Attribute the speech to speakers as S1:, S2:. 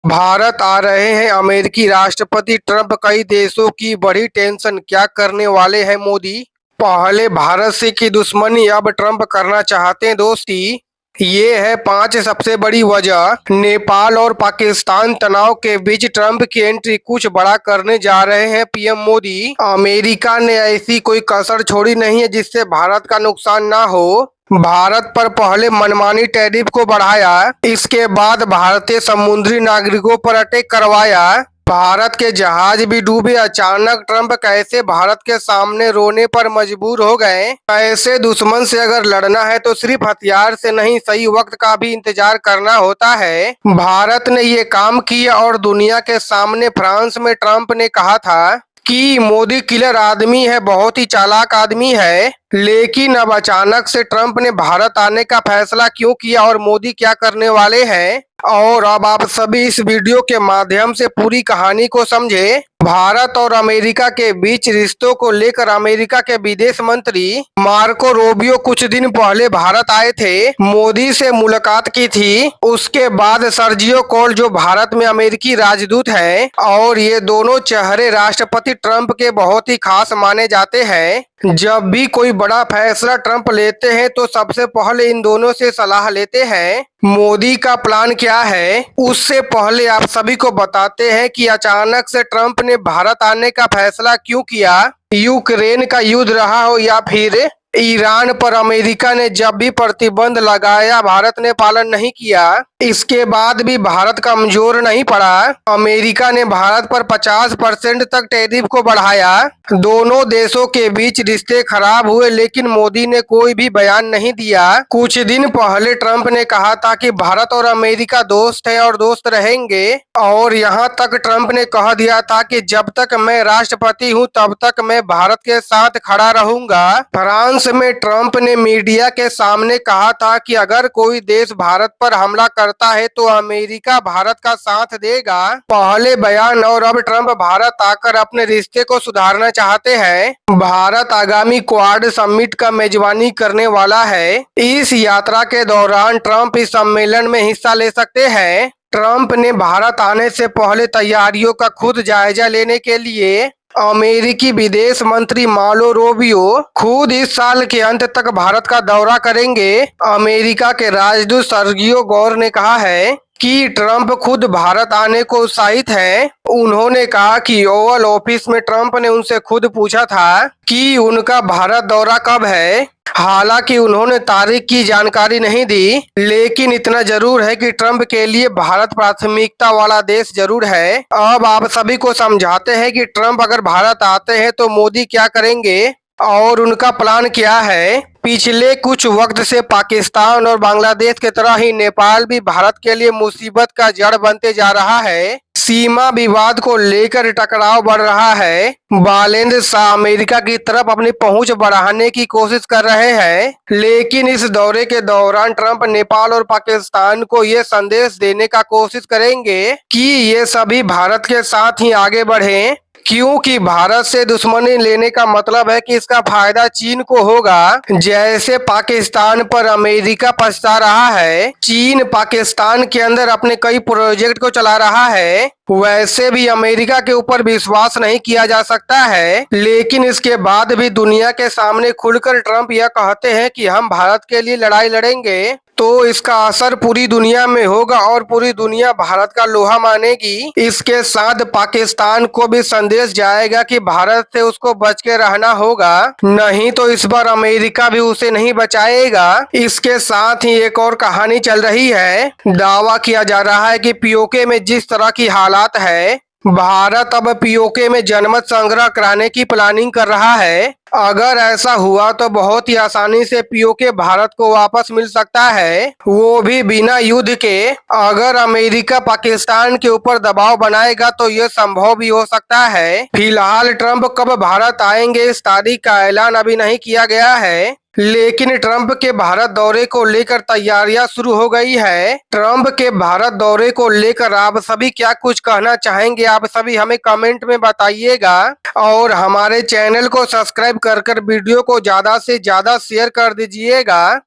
S1: भारत आ रहे हैं अमेरिकी राष्ट्रपति ट्रंप, कई देशों की बढ़ी टेंशन, क्या करने वाले हैं मोदी? पहले भारत से की दुश्मनी, अब ट्रंप करना चाहते हैं दोस्ती। ये है 5 सबसे बड़ी वजह। नेपाल और पाकिस्तान तनाव के बीच ट्रंप की एंट्री, कुछ बड़ा करने जा रहे हैं पीएम मोदी। अमेरिका ने ऐसी कोई कसर छोड़ी नहीं है जिससे भारत का नुकसान ना हो। भारत पर पहले मनमानी टैरिफ को बढ़ाया, इसके बाद भारतीय समुद्री नागरिकों पर अटैक करवाया, भारत के जहाज भी डूबे। अचानक ट्रंप कैसे भारत के सामने रोने पर मजबूर हो गए? ऐसे दुश्मन से अगर लड़ना है तो सिर्फ हथियार से नहीं, सही वक्त का भी इंतजार करना होता है। भारत ने ये काम किया और दुनिया के सामने फ्रांस में ट्रंप ने कहा था कि मोदी किलर आदमी है, बहुत ही चालाक आदमी है। लेकिन अब अचानक से ट्रंप ने भारत आने का फैसला क्यों किया और मोदी क्या करने वाले हैं? और अब आप सभी इस वीडियो के माध्यम से पूरी कहानी को समझे। भारत और अमेरिका के बीच रिश्तों को लेकर अमेरिका के विदेश मंत्री मार्को रूबियो कुछ दिन पहले भारत आए थे, मोदी से मुलाकात की थी। उसके बाद सर्जियो कोल, जो भारत में अमेरिकी राजदूत हैं, और ये दोनों चेहरे राष्ट्रपति ट्रंप के बहुत ही खास माने जाते हैं। जब भी कोई बड़ा फैसला ट्रंप लेते हैं तो सबसे पहले इन दोनों से सलाह लेते हैं। मोदी का प्लान क्या है, उससे पहले आप सभी को बताते हैं कि अचानक से ट्रंप ने भारत आने का फैसला क्यों किया। यूक्रेन का युद्ध रहा हो या फिर ईरान पर अमेरिका ने जब भी प्रतिबंध लगाया, भारत ने पालन नहीं किया। इसके बाद भी भारत कमजोर नहीं पड़ा। अमेरिका ने भारत पर 50% तक टैरिफ को बढ़ाया। दोनों देशों के बीच रिश्ते खराब हुए, लेकिन मोदी ने कोई भी बयान नहीं दिया। कुछ दिन पहले ट्रंप ने कहा था कि भारत और अमेरिका दोस्त है और दोस्त रहेंगे, और यहाँ तक ट्रंप ने कह दिया था कि जब तक मैं राष्ट्रपति हूँ तब तक मैं भारत के साथ खड़ा रहूंगा। फ्रांस में ट्रंप ने मीडिया के सामने कहा था कि अगर कोई देश भारत पर हमला करता है तो अमेरिका भारत का साथ देगा। पहले बयान और अब ट्रंप भारत आकर अपने रिश्ते को सुधारना चाहते हैं। भारत आगामी क्वाड समिट का मेजबानी करने वाला है। इस यात्रा के दौरान ट्रंप इस सम्मेलन में हिस्सा ले सकते हैं। ट्रंप ने भारत आने से पहले तैयारियों का खुद जायजा लेने के लिए अमेरिकी विदेश मंत्री मार्को रूबियो खुद इस साल के अंत तक भारत का दौरा करेंगे। अमेरिका के राजदूत सर्जियो गौर ने कहा है कि ट्रंप खुद भारत आने को उत्साहित हैं। उन्होंने कहा कि ओवल ऑफिस में ट्रंप ने उनसे खुद पूछा था कि उनका भारत दौरा कब है। हालांकि उन्होंने तारीख की जानकारी नहीं दी, लेकिन इतना जरूर है कि ट्रंप के लिए भारत प्राथमिकता वाला देश जरूर है। अब आप सभी को समझाते हैं कि ट्रंप अगर भारत आते हैं तो मोदी क्या करेंगे और उनका प्लान क्या है। पिछले कुछ वक्त से पाकिस्तान और बांग्लादेश की तरह ही नेपाल भी भारत के लिए मुसीबत का जड़ बनते जा रहा है। सीमा विवाद को लेकर टकराव बढ़ रहा है। बालेंद्र शाह अमेरिका की तरफ अपनी पहुंच बढ़ाने की कोशिश कर रहे हैं, लेकिन इस दौरे के दौरान ट्रंप नेपाल और पाकिस्तान को ये संदेश देने का कोशिश करेंगे कि ये सभी भारत के साथ ही आगे बढ़ें, क्योंकि भारत से दुश्मनी लेने का मतलब है कि इसका फायदा चीन को होगा। जैसे पाकिस्तान पर अमेरिका पछता रहा है, चीन पाकिस्तान के अंदर अपने कई प्रोजेक्ट को चला रहा है, वैसे भी अमेरिका के ऊपर विश्वास नहीं किया जा सकता है। लेकिन इसके बाद भी दुनिया के सामने खुलकर ट्रंप यह कहते हैं कि हम भारत के लिए लड़ाई लड़ेंगे, तो इसका असर पूरी दुनिया में होगा और पूरी दुनिया भारत का लोहा मानेगी। इसके साथ पाकिस्तान को भी संदेश जाएगा कि भारत से उसको बच के रहना होगा, नहीं तो इस बार अमेरिका भी उसे नहीं बचाएगा। इसके साथ ही एक और कहानी चल रही है। दावा किया जा रहा है कि पीओके में जिस तरह की हालात है, भारत अब पीओके में जनमत संग्रह कराने की प्लानिंग कर रहा है। अगर ऐसा हुआ तो बहुत ही आसानी से पीओके भारत को वापस मिल सकता है, वो भी बिना युद्ध के। अगर अमेरिका पाकिस्तान के ऊपर दबाव बनाएगा तो ये संभव भी हो सकता है। फिलहाल ट्रंप कब भारत आएंगे इस तारीख का ऐलान अभी नहीं किया गया है, लेकिन ट्रंप के भारत दौरे को लेकर तैयारियां शुरू हो गई है। ट्रंप के भारत दौरे को लेकर आप सभी क्या कुछ कहना चाहेंगे, आप सभी हमें कमेंट में बताइएगा, और हमारे चैनल को सब्सक्राइब कर वीडियो को ज्यादा से ज्यादा शेयर कर दीजिएगा।